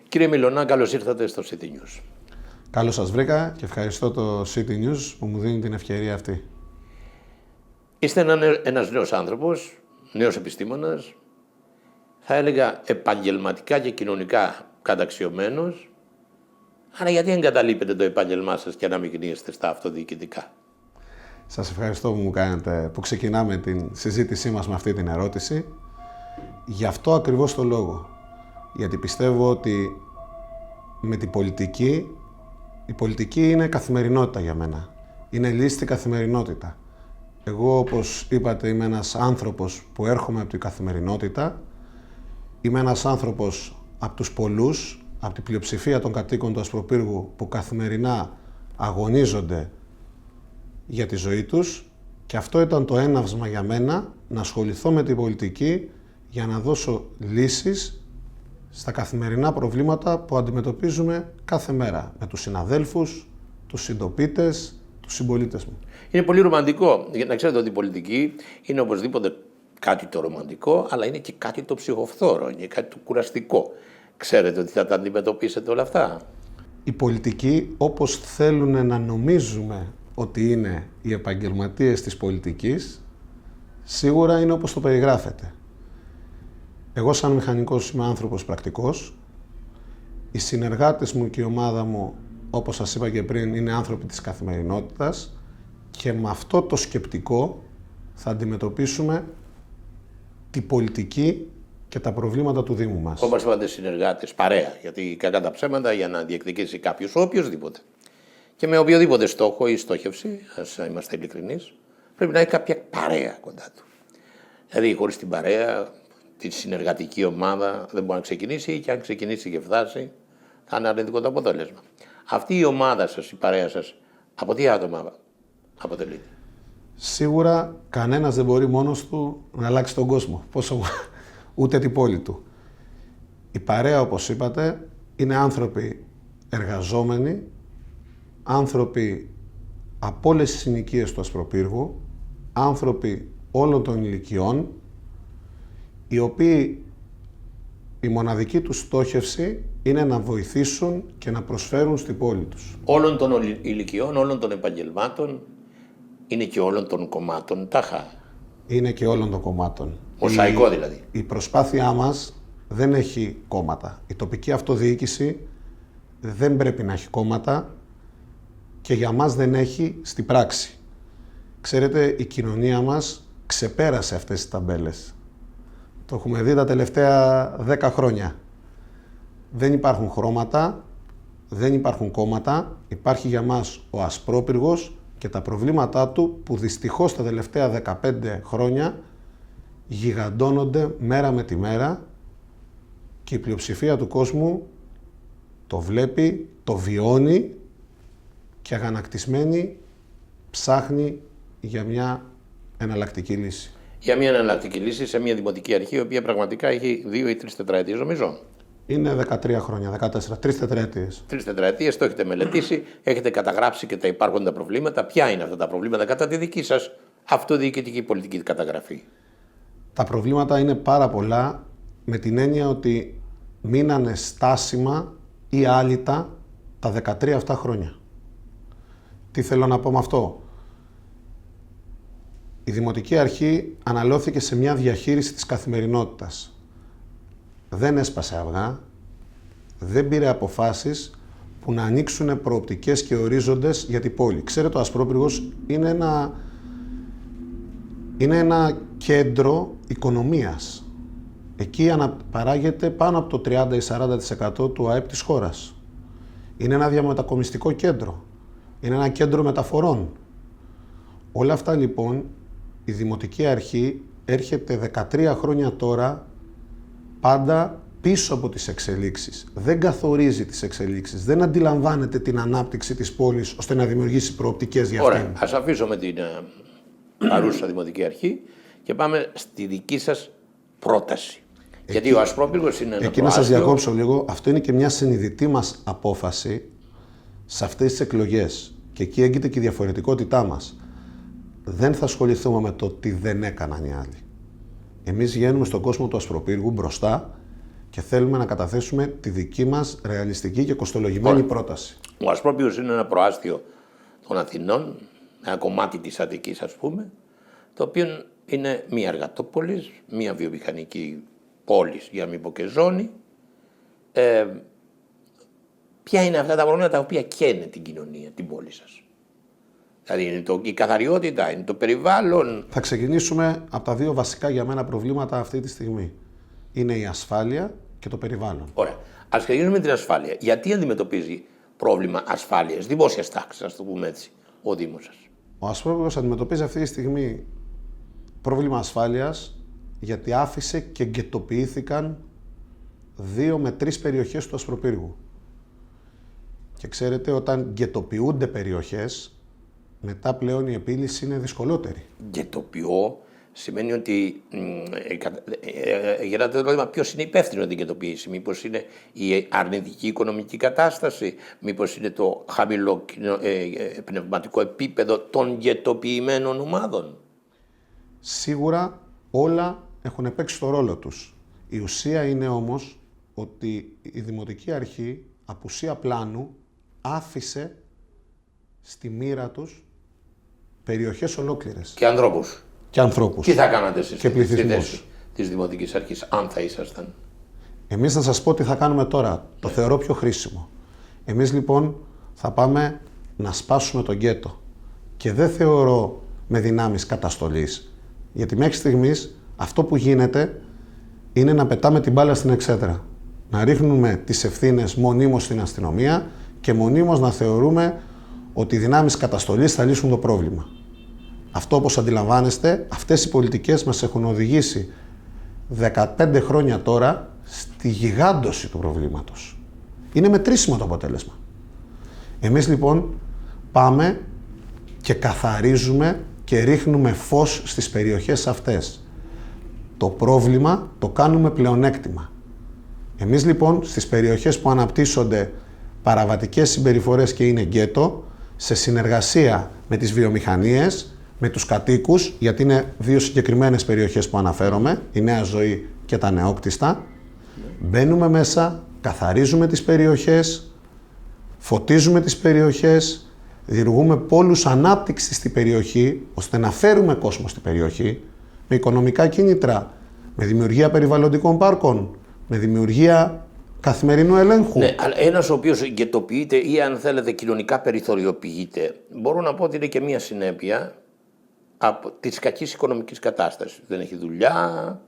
Κύριε Μιλωνά, καλώς ήρθατε στο City News. Καλώς σας βρήκα και ευχαριστώ το City News που μου δίνει την ευκαιρία αυτή. Είστε ένας νέος άνθρωπος, νέος επιστήμονας, θα έλεγα επαγγελματικά και κοινωνικά καταξιωμένος, άρα γιατί εγκαταλείπετε το επάγγελμά σας και αναμειγνύεστε στα αυτοδιοικητικά? Σας ευχαριστώ που ξεκινάμε την συζήτησή μας με αυτή την ερώτηση. Γι' αυτό ακριβώς το λόγο. Γιατί πιστεύω ότι με την πολιτική, η πολιτική είναι καθημερινότητα για μένα. Είναι λύση στην καθημερινότητα. Εγώ, όπως είπατε, είμαι ένας άνθρωπος που έρχομαι από την καθημερινότητα. Είμαι ένας άνθρωπος από τους πολλούς, από την πλειοψηφία των κατοίκων του Ασπροπύργου που καθημερινά αγωνίζονται για τη ζωή τους, και αυτό ήταν το έναυσμα για μένα να ασχοληθώ με την πολιτική για να δώσω λύσεις στα καθημερινά προβλήματα που αντιμετωπίζουμε κάθε μέρα με τους συναδέλφους, τους συντοπίτες, τους συμπολίτες μου. Είναι πολύ ρομαντικό, για να ξέρετε ότι η πολιτική είναι οπωσδήποτε κάτι το ρομαντικό, αλλά είναι και κάτι το ψυχοφθόρο, είναι κάτι το κουραστικό. Ξέρετε ότι θα τα αντιμετωπίσετε όλα αυτά? Η πολιτική, όπως θέλουν να νομίζουμε ότι είναι οι επαγγελματίες της πολιτικής, σίγουρα είναι όπως το περιγράφεται. Εγώ σαν μηχανικός είμαι άνθρωπος πρακτικός. Οι συνεργάτες μου και η ομάδα μου, όπως σας είπα και πριν, είναι άνθρωποι της καθημερινότητας και με αυτό το σκεπτικό θα αντιμετωπίσουμε την πολιτική και τα προβλήματα του Δήμου μας. Όπως είπατε, συνεργάτες, παρέα, γιατί κακά τα ψέματα για να διεκδικήσει κάποιος οποιοδήποτε και με οποιοδήποτε στόχο ή στόχευση, ας είμαστε ειλικρινείς, πρέπει να έχει κάποια παρέα κοντά του. Δηλαδή, χωρίς την παρέα, τη συνεργατική ομάδα δεν μπορεί να ξεκινήσει, ή και αν ξεκινήσει και φτάσει, θα είναι αρνητικό το αποτέλεσμα. Αυτή η ομάδα σας, η παρέα σας, από τι άτομα αποτελείται? Σίγουρα κανένας δεν μπορεί μόνος του να αλλάξει τον κόσμο, ούτε την πόλη του. Η παρέα, όπως είπατε, είναι άνθρωποι εργαζόμενοι, άνθρωποι από όλες τις συνοικίες του Ασπροπύργου, άνθρωποι όλων των ηλικιών, οι οποίοι η μοναδική τους στόχευση είναι να βοηθήσουν και να προσφέρουν στην πόλη τους. Όλων των ηλικιών, όλων των επαγγελμάτων, είναι και όλων των κομμάτων τάχα. Είναι και όλων των κομμάτων. Μοσαϊκό δηλαδή. Η προσπάθειά μας δεν έχει κόμματα. Η τοπική αυτοδιοίκηση δεν πρέπει να έχει κόμματα και για μας δεν έχει στην πράξη. Ξέρετε, η κοινωνία μας ξεπέρασε αυτές τις ταμπέλες. Το έχουμε δει τα τελευταία 10 χρόνια. Δεν υπάρχουν χρώματα, δεν υπάρχουν κόμματα, υπάρχει για μας ο Ασπρόπυργος και τα προβλήματά του που δυστυχώς τα τελευταία 15 χρόνια γιγαντώνονται μέρα με τη μέρα και η πλειοψηφία του κόσμου το βλέπει, το βιώνει και αγανακτισμένη ψάχνει για μια εναλλακτική λύση. Για μια εναλλακτική λύση σε μια δημοτική αρχή, η οποία πραγματικά έχει 2 ή 3 τετραετίες, νομίζω. Είναι 13 χρόνια, 14, 3 τετραετίες. 3 τετραετίες, το έχετε μελετήσει, έχετε καταγράψει και τα υπάρχοντα προβλήματα. Ποια είναι αυτά τα προβλήματα κατά τη δική σας αυτοδιοικητική πολιτική καταγραφή? Τα προβλήματα είναι πάρα πολλά, με την έννοια ότι μείνανε στάσιμα ή άλυτα τα 13 αυτά χρόνια. Τι θέλω να πω με αυτό? Η Δημοτική Αρχή αναλώθηκε σε μια διαχείριση της καθημερινότητας. Δεν έσπασε αυγά, δεν πήρε αποφάσεις που να ανοίξουν προοπτικές και ορίζοντες για την πόλη. Ξέρετε, ο Ασπρόπυργος είναι ένα κέντρο οικονομίας. Εκεί αναπαράγεται πάνω από το 30 ή 40% του ΑΕΠ της χώρας. Είναι ένα διαμετακομιστικό κέντρο. Είναι ένα κέντρο μεταφορών. Όλα αυτά λοιπόν η Δημοτική Αρχή έρχεται 13 χρόνια τώρα πάντα πίσω από τις εξελίξεις. Δεν καθορίζει τις εξελίξεις, δεν αντιλαμβάνεται την ανάπτυξη της πόλης ώστε να δημιουργήσει προοπτικές για αυτήν. Ωραία, ας αφήσουμε την παρούσα Δημοτική Αρχή και πάμε στη δική σας πρόταση. Γιατί ο Ασπρόπυργος είναι ένα Εκεί να σας διακόψω λίγο, αυτό είναι και μια συνειδητή μας απόφαση σε αυτές τις εκλογές. Και εκεί έγκυται και η διαφορετικότητά μας. Δεν θα ασχοληθούμε με το τι δεν έκαναν οι άλλοι. Εμείς βγαίνουμε στον κόσμο του Ασπροπύργου μπροστά και θέλουμε να καταθέσουμε τη δική μας ρεαλιστική και κοστολογημένη πρόταση. Ο Ασπρόπυργος είναι ένα προάστιο των Αθηνών, ένα κομμάτι της Αττικής ας πούμε, το οποίο είναι μια εργατόπολη, μια βιομηχανική πόλη, για να μην πω και ζώνη. Ποια είναι αυτά τα προβλήματα τα οποία καίνε την κοινωνία, την πόλη σας? Δηλαδή είναι η καθαριότητα, είναι το περιβάλλον. Θα ξεκινήσουμε από τα δύο βασικά για μένα προβλήματα αυτή τη στιγμή. Είναι η ασφάλεια και το περιβάλλον. Ωραία. Ας ξεκινήσουμε με την ασφάλεια. Γιατί αντιμετωπίζει πρόβλημα ασφάλειας, δημόσιας τάξης, ας το πούμε έτσι, ο Δήμος σας? Ο Ασπρόπυργος αντιμετωπίζει αυτή τη στιγμή πρόβλημα ασφάλειας γιατί άφησε και γκετοποιήθηκαν 2 με 3 περιοχές του Ασπροπύργου. Και ξέρετε, όταν γκετοποιούνται περιοχές, μετά πλέον η επίλυση είναι δυσκολότερη. Γκετοποιώ σημαίνει ότι γράτε το ερώτημα ποιος είναι υπεύθυνο για την γκετοποίηση. Μήπως είναι η αρνητική οικονομική κατάσταση, μήπως είναι το χαμηλό πνευματικό επίπεδο των γκετοποιημένων ομάδων? Σίγουρα όλα έχουν παίξει το ρόλο τους. Η ουσία είναι όμως ότι η Δημοτική Αρχή, απουσία πλάνου, άφησε στη μοίρα τους περιοχές ολόκληρες. Και ανθρώπους. Και ανθρώπους. Τι θα κάνατε εσείς και στη θέση πληθυσμούς. της Δημοτικής Αρχής, αν θα ήσασταν? Εμείς θα σας πω τι θα κάνουμε τώρα. Το θεωρώ πιο χρήσιμο. Εμείς λοιπόν θα πάμε να σπάσουμε τον γκέτο. Και δεν θεωρώ με δυνάμεις καταστολής. Γιατί μέχρι στιγμής αυτό που γίνεται είναι να πετάμε την μπάλα στην εξέδρα. Να ρίχνουμε τις ευθύνες μονίμως στην αστυνομία και μονίμως να θεωρούμε ότι οι δυνάμεις καταστολής θα λύσουν το πρόβλημα. Αυτό, όπως αντιλαμβάνεστε, αυτές οι πολιτικές μας έχουν οδηγήσει 15 χρόνια τώρα στη γιγάντωση του προβλήματος. Είναι μετρήσιμο το αποτέλεσμα. Εμείς λοιπόν πάμε και καθαρίζουμε και ρίχνουμε φως στις περιοχές αυτές. Το πρόβλημα το κάνουμε πλεονέκτημα. Εμείς λοιπόν στις περιοχές που αναπτύσσονται παραβατικές συμπεριφορές και είναι γκέτο, σε συνεργασία με τις βιομηχανίες, με τους κατοίκους, γιατί είναι 2 συγκεκριμένες περιοχές που αναφέρομαι, η Νέα Ζωή και τα Νεόκτιστα, μπαίνουμε μέσα, καθαρίζουμε τις περιοχές, φωτίζουμε τις περιοχές, δημιουργούμε πόλους ανάπτυξης στην περιοχή, ώστε να φέρουμε κόσμο στην περιοχή, με οικονομικά κίνητρα, με δημιουργία περιβαλλοντικών πάρκων, με δημιουργία καθημερινού ελέγχου. Ναι, αλλά ένας ο οποίος γκετοποιείται ή αν θέλετε κοινωνικά περιθωριοποιείται, μπορώ να πω ότι είναι και μία συνέπεια από της κακής οικονομικής κατάστασης. Δεν έχει δουλειά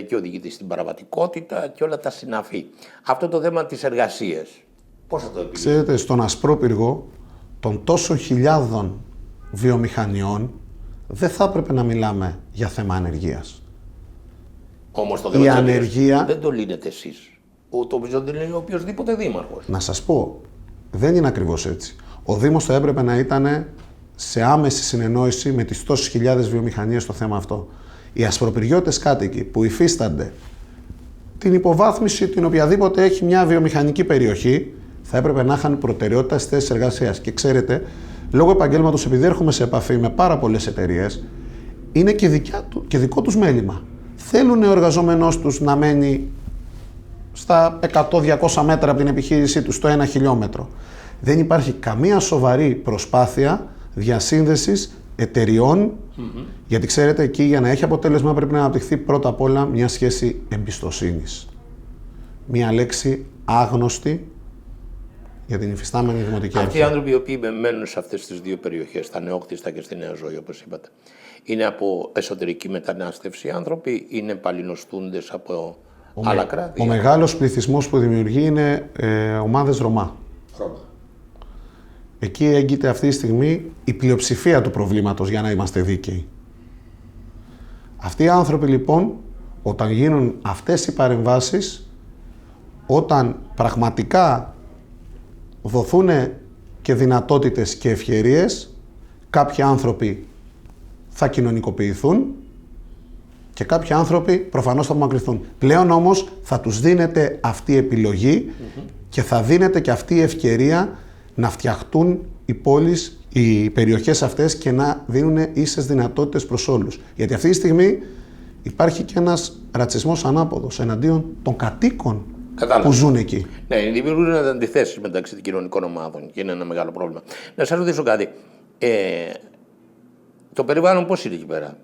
και οδηγείται στην παραβατικότητα και όλα τα συναφή. Αυτό το θέμα της εργασίας, πώς θα το επιλύσουμε? Ξέρετε, στον Ασπρόπυργο των τόσων χιλιάδων βιομηχανιών δεν θα έπρεπε να μιλάμε για θέμα ανεργίας. Όμως το θέμα Η της ανεργία... δεν το λύνετε εσείς. Το λύνει οποιοδήποτε δήμαρχος. Να σας πω, δεν είναι ακριβώς έτσι. Ο Δήμος θα έπρεπε να ήταν σε άμεση συνεννόηση με τις τόσες χιλιάδες βιομηχανίες στο θέμα αυτό. Οι ασπροπυριώτες κάτοικοι που υφίστανται την υποβάθμιση την οποιαδήποτε έχει μια βιομηχανική περιοχή θα έπρεπε να είχαν προτεραιότητα στις θέσεις εργασίας. Και ξέρετε, λόγω επαγγέλματος, επειδή έρχομαι σε επαφή με πάρα πολλές εταιρείες, είναι και δικό τους μέλημα. Θέλουν ο εργαζόμενός τους να μένει στα 100-200 μέτρα από την επιχείρησή τους, στο 1 χιλιόμετρο. Δεν υπάρχει καμία σοβαρή προσπάθεια διασύνδεσης εταιριών, γιατί ξέρετε, εκεί για να έχει αποτέλεσμα πρέπει να αναπτυχθεί πρώτα απ' όλα μια σχέση εμπιστοσύνης. Μια λέξη άγνωστη για την υφιστάμενη δημοτική αρχή. Αυτοί οι άνθρωποι οι οποίοι μένουν σε αυτές τις 2 περιοχές, στα Νεόκτιστα και στη Νέα Ζωή, όπως είπατε, είναι από εσωτερική μετανάστευση άνθρωποι, είναι παλινοστούντες από άλλα κράτη? Ο μεγάλος πληθυσμός που δημιουργεί είναι ομάδες Ρωμά. Ρώμα. Εκεί έγκυται αυτή τη στιγμή η πλειοψηφία του προβλήματος, για να είμαστε δίκαιοι. Αυτοί οι άνθρωποι λοιπόν, όταν γίνουν αυτές οι παρεμβάσεις, όταν πραγματικά δοθούν και δυνατότητες και ευκαιρίες, κάποιοι άνθρωποι θα κοινωνικοποιηθούν και κάποιοι άνθρωποι προφανώς θα απομακρυνθούν. Πλέον όμως θα τους δίνεται αυτή η επιλογή και θα δίνεται και αυτή η ευκαιρία να φτιαχτούν οι πόλεις, οι περιοχές αυτές και να δίνουν ίσες δυνατότητες προς όλους. Γιατί αυτή τη στιγμή υπάρχει και ένας ρατσισμός ανάποδος εναντίον των κατοίκων που ζουν εκεί. Ναι, δημιουργούν αντιθέσεις μεταξύ των κοινωνικών ομάδων και είναι ένα μεγάλο πρόβλημα. Να σας ρωτήσω κάτι. Το περιβάλλον πώς είναι εκεί πέρα?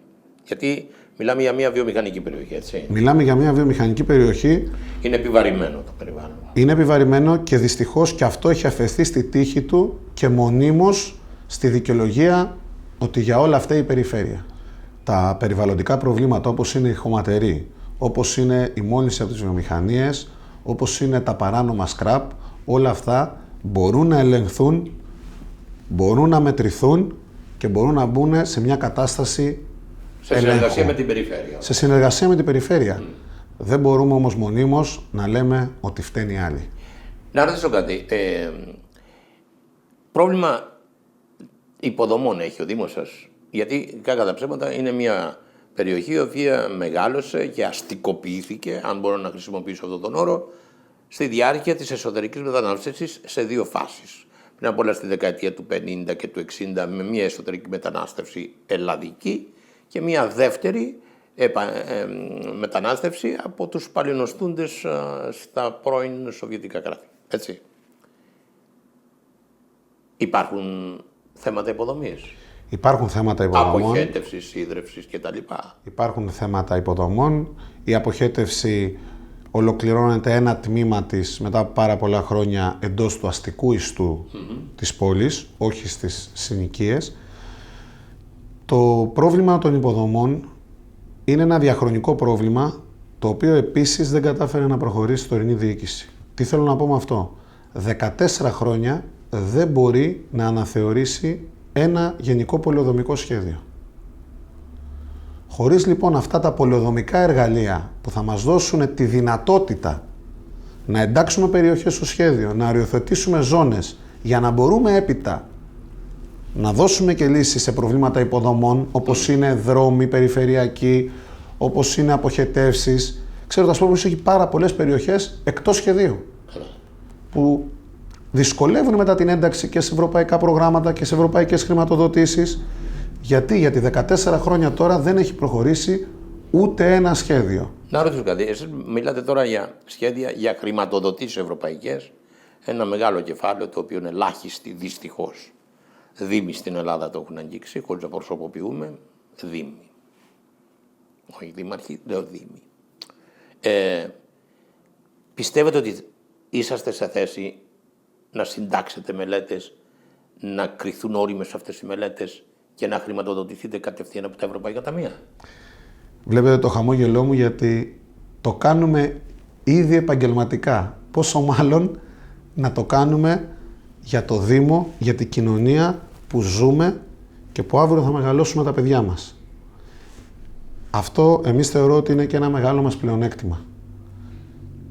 Γιατί μιλάμε για μια βιομηχανική περιοχή, έτσι. Μιλάμε για μια βιομηχανική περιοχή. Είναι επιβαρημένο το περιβάλλον. Είναι επιβαρημένο και δυστυχώς και αυτό έχει αφαιθεί στη τύχη του και μονίμως στη δικαιολογία ότι για όλα αυτά η περιφέρεια. Τα περιβαλλοντικά προβλήματα όπως είναι η χωματερή, όπως είναι η μόλυνση από τις βιομηχανίες, όπως είναι τα παράνομα σκραπ, όλα αυτά μπορούν να ελεγχθούν, μπορούν να μετρηθούν και μπορούν να μπουν σε μια κατάσταση σε συνεργασία με την περιφέρεια. Σε συνεργασία με την περιφέρεια. Δεν μπορούμε όμως μονίμως να λέμε ότι φταίνει οι άλλοι. Να ρωτήσω κάτι. Πρόβλημα υποδομών έχει ο Δήμος σας? Γιατί κακά τα ψέματα είναι μια περιοχή η οποία μεγάλωσε και αστικοποιήθηκε, αν μπορώ να χρησιμοποιήσω αυτόν τον όρο, στη διάρκεια της εσωτερικής μετανάστευσης σε δύο φάσεις. Πριν απ' όλα στη δεκαετία του 50 και του 60 με μια εσωτερική μετανάστευση ελλαδική και μια δεύτερη μετανάστευση από τους παλαινοστούντες στα πρώην Σοβιετικά κράτη. Έτσι. Υπάρχουν θέματα υποδομής. Υπάρχουν θέματα υποδομών. Αποχέτευσης, ίδρευσης κτλ. Υπάρχουν θέματα υποδομών. Η αποχέτευση ολοκληρώνεται ένα τμήμα της μετά από πάρα πολλά χρόνια εντός του αστικού ιστού της πόλης, όχι στις συνοικίες. Το πρόβλημα των υποδομών είναι ένα διαχρονικό πρόβλημα, το οποίο επίσης δεν κατάφερε να προχωρήσει η τωρινή διοίκηση. Τι θέλω να πω με αυτό? 14 χρόνια δεν μπορεί να αναθεωρήσει ένα γενικό πολεοδομικό σχέδιο. Χωρίς λοιπόν αυτά τα πολεοδομικά εργαλεία που θα μας δώσουν τη δυνατότητα να εντάξουμε περιοχές στο σχέδιο, να οριοθετήσουμε ζώνες για να μπορούμε έπειτα να δώσουμε και λύσεις σε προβλήματα υποδομών, όπως είναι δρόμοι περιφερειακοί, όπως είναι αποχετεύσεις. Ξέρω, τα Ασπρόπολης έχει πάρα πολλές περιοχές εκτός σχεδίου, που δυσκολεύουν μετά την ένταξη και σε ευρωπαϊκά προγράμματα και σε ευρωπαϊκές χρηματοδοτήσεις. Γιατί 14 χρόνια τώρα δεν έχει προχωρήσει ούτε ένα σχέδιο. Να ρωτήσω κάτι. Εσείς μιλάτε τώρα για σχέδια για χρηματοδοτήσεις ευρωπαϊκές. Ένα μεγάλο κεφάλαιο το οποίο είναι ελάχιστη δυστυχώς. Δήμοι στην Ελλάδα το έχουν αγγίξει, χωρίς να προσωποποιούμε. Δήμοι. Όχι δήμαρχοι, λέω δήμοι. Πιστεύετε ότι είσαστε σε θέση να συντάξετε μελέτες, να κριθούν όριμες αυτές οι μελέτες και να χρηματοδοτηθείτε κατευθείαν από τα Ευρωπαϊκά Ταμεία? Βλέπετε το χαμόγελό μου, γιατί το κάνουμε ήδη επαγγελματικά. Πόσο μάλλον να το κάνουμε για το Δήμο, για την κοινωνία που ζούμε και που αύριο θα μεγαλώσουμε τα παιδιά μας. Αυτό εμείς θεωρώ ότι είναι και ένα μεγάλο μας πλεονέκτημα.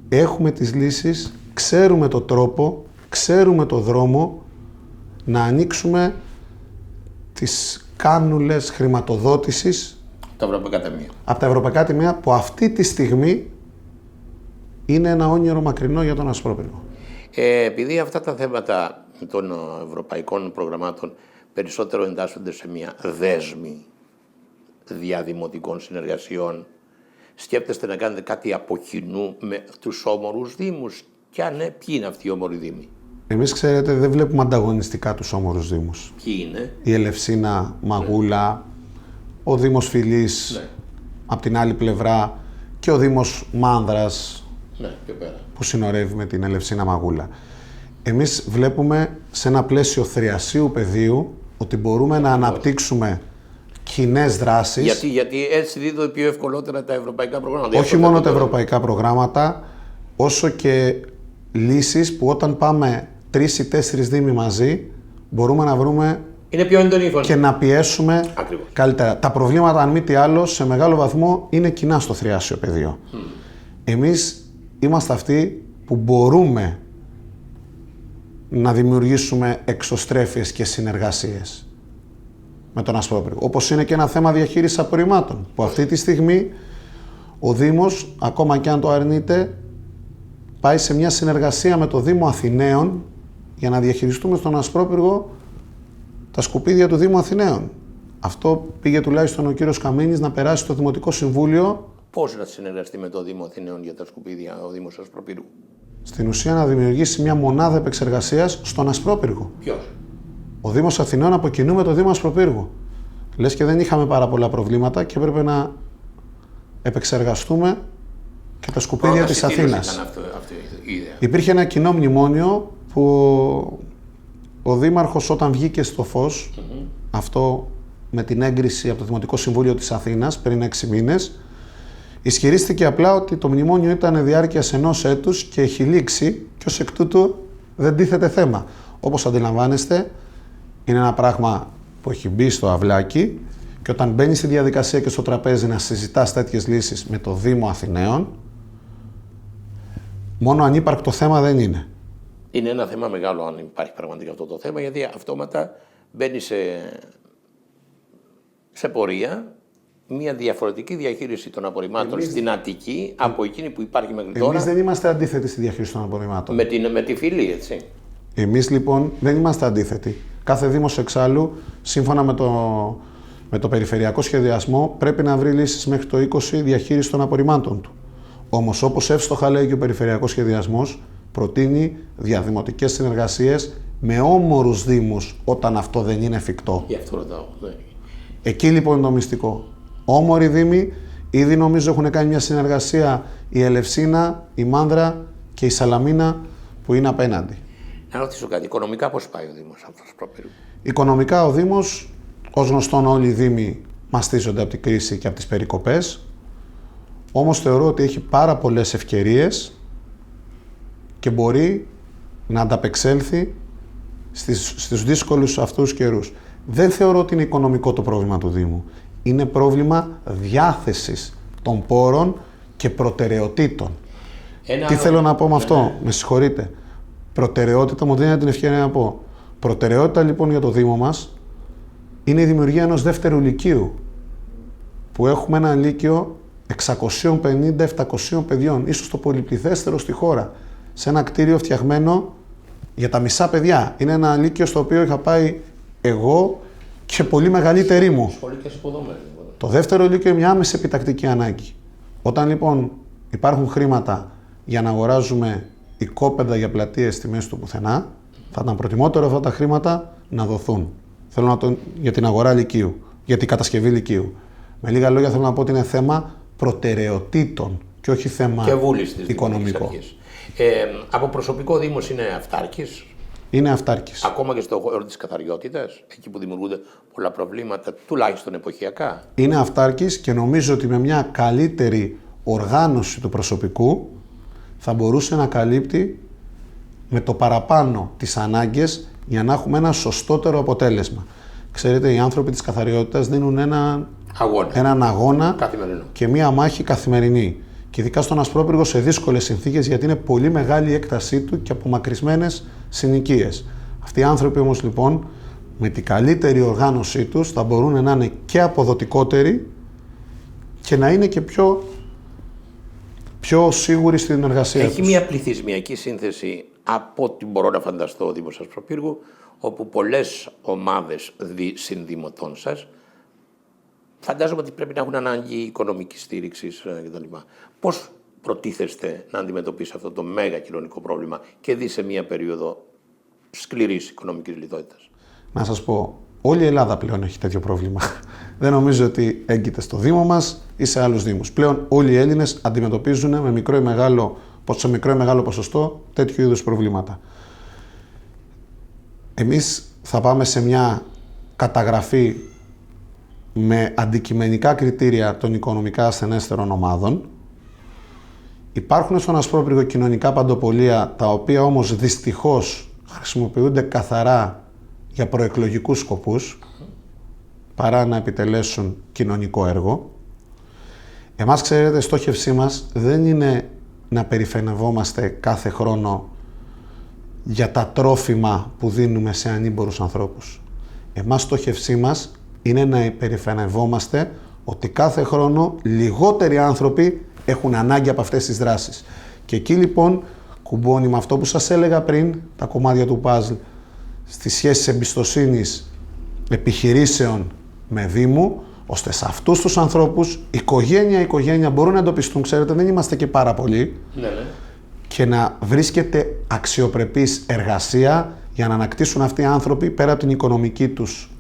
Έχουμε τις λύσεις, ξέρουμε το τρόπο, ξέρουμε το δρόμο να ανοίξουμε τις κάνουλες χρηματοδότησης τα Ευρωπαϊκά Ταμεία. Από τα Ευρωπαϊκά Ταμεία, που αυτή τη στιγμή είναι ένα όνειρο μακρινό για τον Ασπρόπυργο. Επειδή αυτά τα θέματα των ευρωπαϊκών προγραμμάτων περισσότερο εντάσσονται σε μια δέσμη διαδημοτικών συνεργασιών, σκέπτεστε να κάνετε κάτι από κοινού με τους όμορους δήμους? Και αν ναι, ποιοι είναι αυτοί οι όμοροι δήμοι? Εμείς, ξέρετε, δεν βλέπουμε ανταγωνιστικά τους όμορους δήμους. Ποιοι είναι? Η Ελευσίνα, Μαγούλα, ο Δήμος Φιλής, από την άλλη πλευρά, και ο Δήμος Μάνδρας, πιο πέρα, που συνορεύει με την Ελευσίνα Μαγούλα. Εμείς βλέπουμε σε ένα πλαίσιο θριασίου πεδίου ότι μπορούμε να αναπτύξουμε κοινές δράσεις. Γιατί έτσι δίδονται πιο ευκολότερα τα ευρωπαϊκά προγράμματα. Όχι μόνο τα ευρωπαϊκά προγράμματα, όσο και λύσεις που όταν πάμε 3 ή 4 δήμοι μαζί μπορούμε να βρούμε. Είναι πιο έντονη η φωνή. Και να πιέσουμε καλύτερα. Τα προβλήματα, αν μη τι άλλο, σε μεγάλο βαθμό είναι κοινά στο θριάσιο πεδίο. Εμείς είμαστε αυτοί που μπορούμε να δημιουργήσουμε εξωστρέφειες και συνεργασίες με τον Ασπρόπυργο. Όπως είναι και ένα θέμα διαχείρισης απορριμμάτων, που αυτή τη στιγμή ο Δήμος, ακόμα και αν το αρνείται, πάει σε μια συνεργασία με το Δήμο Αθηναίων για να διαχειριστούμε στον Ασπρόπυργο τα σκουπίδια του Δήμου Αθηναίων. Αυτό πήγε τουλάχιστον ο κύριος Καμίνης να περάσει στο Δημοτικό Συμβούλιο. Πώς να συνεργαστεί με το Δήμο Αθηναίων για τα σκουπίδια ο Δήμος Ασπροπύργου? Στην ουσία να δημιουργήσει μια μονάδα επεξεργασίας στον Ασπρόπυργο. Ποιος? Ο Δήμος Αθηναίων από κοινού με το Δήμο Ασπροπύργου. Λες και δεν είχαμε πάρα πολλά προβλήματα και έπρεπε να επεξεργαστούμε και τα σκουπίδια της Αθήνας. Αυτή η ιδέα. Υπήρχε ένα κοινό μνημόνιο που ο Δήμαρχος όταν βγήκε στο φως, αυτό με την έγκριση από το Δημοτικό Συμβούλιο της Αθήνας πριν 6 μήνες, ισχυρίστηκε απλά ότι το μνημόνιο ήταν διάρκειας 1 έτους και έχει λήξει και ως εκ τούτου δεν τίθεται θέμα. Όπως αντιλαμβάνεστε, είναι ένα πράγμα που έχει μπει στο αυλάκι και όταν μπαίνει στη διαδικασία και στο τραπέζι να συζητάς τέτοιες λύσεις με το Δήμο Αθηναίων, μόνο ανύπαρκτο θέμα δεν είναι. Είναι ένα θέμα μεγάλο αν υπάρχει πραγματικά αυτό το θέμα, γιατί αυτόματα μπαίνει σε πορεία μια διαφορετική διαχείριση των απορριμμάτων στην Αττική από εκείνη που υπάρχει μέχρι τώρα. Εμείς δεν είμαστε αντίθετοι στη διαχείριση των απορριμμάτων. Με τη φυλή, έτσι. Εμείς λοιπόν δεν είμαστε αντίθετοι. Κάθε Δήμος εξάλλου, σύμφωνα με το περιφερειακό σχεδιασμό, πρέπει να βρει λύσεις μέχρι το 20 διαχείριση των απορριμμάτων του. Όμως, όπως εύστοχα λέει και ο περιφερειακός σχεδιασμός, προτείνει διαδημοτικές συνεργασίες με όμορους δήμους όταν αυτό δεν είναι εφικτό. Γι' αυτό ρωτάω. Ναι. Εκεί λοιπόν είναι το μυστικό. Όμοροι δήμοι, ήδη νομίζω έχουν κάνει μια συνεργασία η Ελευσίνα, η Μάνδρα και η Σαλαμίνα που είναι απέναντι. Να ρωτήσω κάτι, οικονομικά πώς πάει ο Δήμος αυτός προπέρου? Οικονομικά ο Δήμος, ως γνωστόν όλοι οι Δήμοι μαστίζονται από την κρίση και από τις περικοπές, όμως θεωρώ ότι έχει πάρα πολλές ευκαιρίες και μπορεί να ανταπεξέλθει στις δύσκολους αυτούς καιρούς. Δεν θεωρώ ότι είναι οικονομικό το πρόβλημα του Δήμου. Είναι πρόβλημα διάθεσης των πόρων και προτεραιοτήτων. Τι θέλω να πω με αυτό, με συγχωρείτε. Προτεραιότητα μου δίνει την ευκαιρία να πω. Προτεραιότητα λοιπόν για το Δήμο μας είναι η δημιουργία ενός δεύτερου λυκείου. Που έχουμε ένα λύκειο 650-700 παιδιών, ίσως το πολυπληθέστερο στη χώρα. Σε ένα κτίριο φτιαγμένο για τα μισά παιδιά. Είναι ένα λύκειο στο οποίο είχα πάει εγώ και πολύ μεγαλύτερη μου. Σχολικές υποδομές. Το δεύτερο λύκειο είναι μια άμεση επιτακτική ανάγκη. Όταν λοιπόν υπάρχουν χρήματα για να αγοράζουμε οικόπεδα για πλατείες στη μέση του πουθενά, θα ήταν προτιμότερο αυτά τα χρήματα να δοθούν. Θέλω για την αγορά λυκείου, για την κατασκευή λυκείου. Με λίγα λόγια θέλω να πω ότι είναι θέμα προτεραιοτήτων και όχι θέμα οικονομικό. Από προσωπικό Δήμος είναι αυτάρκης. Είναι αυτάρκης. Ακόμα και στο χώρο της καθαριότητας, εκεί που δημιουργούνται πολλά προβλήματα, τουλάχιστον εποχιακά. Είναι αυτάρκης και νομίζω ότι με μια καλύτερη οργάνωση του προσωπικού θα μπορούσε να καλύπτει με το παραπάνω τις ανάγκες για να έχουμε ένα σωστότερο αποτέλεσμα. Ξέρετε, οι άνθρωποι της καθαριότητας δίνουν έναν αγώνα και μία μάχη καθημερινή. Και ειδικά στον Ασπρόπυργο σε δύσκολες συνθήκες, γιατί είναι πολύ μεγάλη η έκτασή του και απομακρυσμένες συνοικίες. Αυτοί οι άνθρωποι όμως λοιπόν με την καλύτερη οργάνωσή τους θα μπορούν να είναι και αποδοτικότεροι και να είναι και πιο σίγουροι στην εργασία τους. Έχει μια πληθυσμιακή σύνθεση από ό,τι μπορώ να φανταστώ ο Δήμος Ασπροπύργου, όπου πολλές ομάδες συνδημοτών σας φαντάζομαι ότι πρέπει να έχουν ανάγκη οικονομικής στήριξης κτλ. Πώς προτίθεστε να αντιμετωπίσετε αυτό το μέγα κοινωνικό πρόβλημα και δει σε μια περίοδο σκληρής οικονομικής λιτότητας? Να σας πω, όλη η Ελλάδα πλέον έχει τέτοιο πρόβλημα. Δεν νομίζω ότι έγκυται στο Δήμο μας ή σε άλλους Δήμους. Πλέον όλοι οι Έλληνες αντιμετωπίζουν σε μικρό ή μεγάλο ποσοστό τέτοιου είδους προβλήματα. Εμείς θα πάμε σε μια καταγραφή με αντικειμενικά κριτήρια των οικονομικά ασθενέστερων ομάδων. Υπάρχουν στον Ασπρόπυργο κοινωνικά παντοπολία, τα οποία όμως δυστυχώς χρησιμοποιούνται καθαρά για προεκλογικούς σκοπούς, παρά να επιτελέσουν κοινωνικό έργο. Εμάς, ξέρετε, στόχευσή μας δεν είναι να περηφανευόμαστε κάθε χρόνο για τα τρόφιμα που δίνουμε σε ανήμπορους ανθρώπους. Εμάς στόχευσή μας είναι να υπερηφανευόμαστε ότι κάθε χρόνο λιγότεροι άνθρωποι έχουν ανάγκη από αυτές τις δράσεις. Και εκεί λοιπόν κουμπώνει με αυτό που σας έλεγα πριν, τα κομμάτια του παζλ, στις σχέσεις εμπιστοσύνης επιχειρήσεων με Δήμου, ώστε σε αυτούς τους ανθρώπους, οικογένεια μπορούν να εντοπιστούν, ξέρετε, δεν είμαστε και πάρα πολλοί, Ναι. και να βρίσκεται αξιοπρεπής εργασία για να ανακτήσουν αυτοί οι άνθρωποι πέρα από την οικονομική τους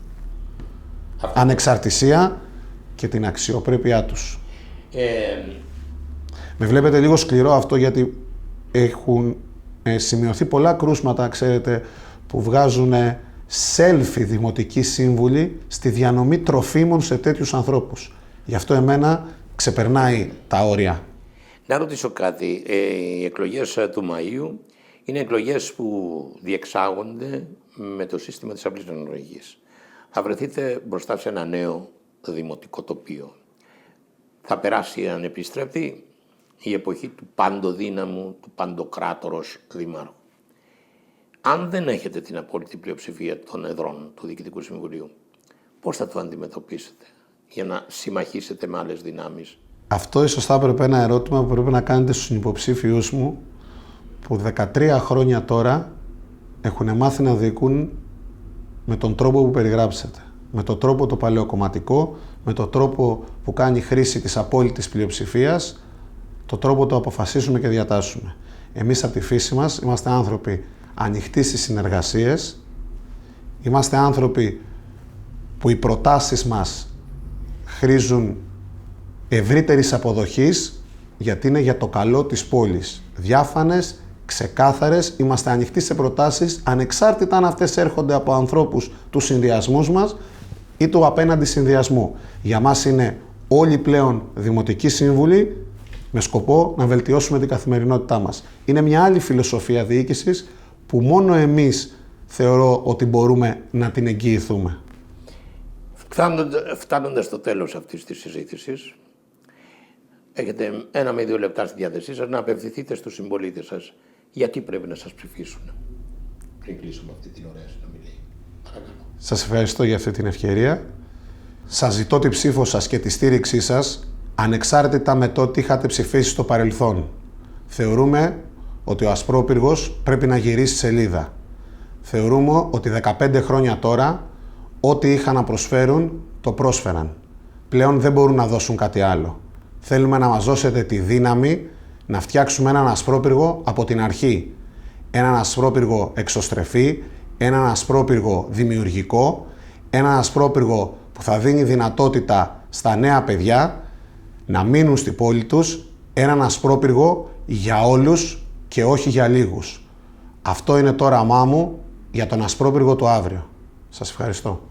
ανεξαρτησία και την αξιοπρέπειά τους. Με βλέπετε λίγο σκληρό αυτό, γιατί έχουν σημειωθεί πολλά κρούσματα, ξέρετε, που βγάζουν selfie δημοτικοί σύμβουλοι στη διανομή τροφίμων σε τέτοιους ανθρώπους. Γι' αυτό εμένα ξεπερνάει τα όρια. Να ρωτήσω κάτι. Οι εκλογές του Μαΐου είναι εκλογές που διεξάγονται με το σύστημα της απλής αναλογικής. Θα βρεθείτε μπροστά σε ένα νέο δημοτικό τοπίο. Θα περάσει, αν επιστρέφει, η εποχή του παντοδύναμου, του παντοκράτορος δημάρχου. Αν δεν έχετε την απόλυτη πλειοψηφία των εδρών του Διοικητικού Συμβουλίου, πώς θα το αντιμετωπίσετε για να συμμαχίσετε με άλλες δυνάμεις? Αυτό ίσως θα έπρεπε ένα ερώτημα που πρέπει να κάνετε στους υποψήφιους μου, που 13 χρόνια τώρα έχουν μάθει να διοικούν με τον τρόπο που περιγράψατε. Με τον τρόπο το παλαιοκομματικό, με τον τρόπο που κάνει χρήση της απόλυτης πλειοψηφίας, τον τρόπο το αποφασίσουμε και διατάσσουμε. Εμείς από τη φύση μας είμαστε άνθρωποι ανοιχτοί στις συνεργασίες, είμαστε άνθρωποι που οι προτάσεις μας χρήζουν ευρύτερης αποδοχής, γιατί είναι για το καλό της πόλης. Διάφανες, ξεκάθαρες, είμαστε ανοιχτοί σε προτάσεις, ανεξάρτητα αν αυτές έρχονται από ανθρώπους του συνδυασμούς μας ή του απέναντι συνδυασμού. Για μας είναι όλοι πλέον δημοτικοί σύμβουλοι με σκοπό να βελτιώσουμε την καθημερινότητά μας. Είναι μια άλλη φιλοσοφία διοίκησης που μόνο εμείς θεωρώ ότι μπορούμε να την εγγυηθούμε. Φτάνοντας στο τέλος αυτής της συζήτησης, έχετε 1 με 2 λεπτά στη διάθεσή σας να απευθυνθείτε στους συμπολίτες σας. Γιατί πρέπει να σας ψηφίσουν? Πριν κλείσουμε αυτή την ωραία συνομιλία. Παρακαλώ. Σας ευχαριστώ για αυτή την ευκαιρία. Σας ζητώ τη ψήφο σας και τη στήριξή σας, ανεξάρτητα με το τι είχατε ψηφίσει στο παρελθόν. Θεωρούμε ότι ο Ασπρόπυργος πρέπει να γυρίσει σελίδα. Θεωρούμε ότι 15 χρόνια τώρα, ό,τι είχαν να προσφέρουν, το πρόσφεραν. Πλέον δεν μπορούν να δώσουν κάτι άλλο. Θέλουμε να μας δώσετε τη δύναμη να φτιάξουμε έναν Ασπρόπυργο από την αρχή. Έναν Ασπρόπυργο εξωστρεφή, έναν Ασπρόπυργο δημιουργικό, έναν Ασπρόπυργο που θα δίνει δυνατότητα στα νέα παιδιά να μείνουν στην πόλη τους, έναν Ασπρόπυργο για όλους και όχι για λίγους. Αυτό είναι το όραμά μου για τον Ασπρόπυργο του αύριο. Σας ευχαριστώ.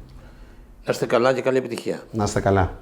Να είστε καλά και καλή επιτυχία. Να είστε καλά.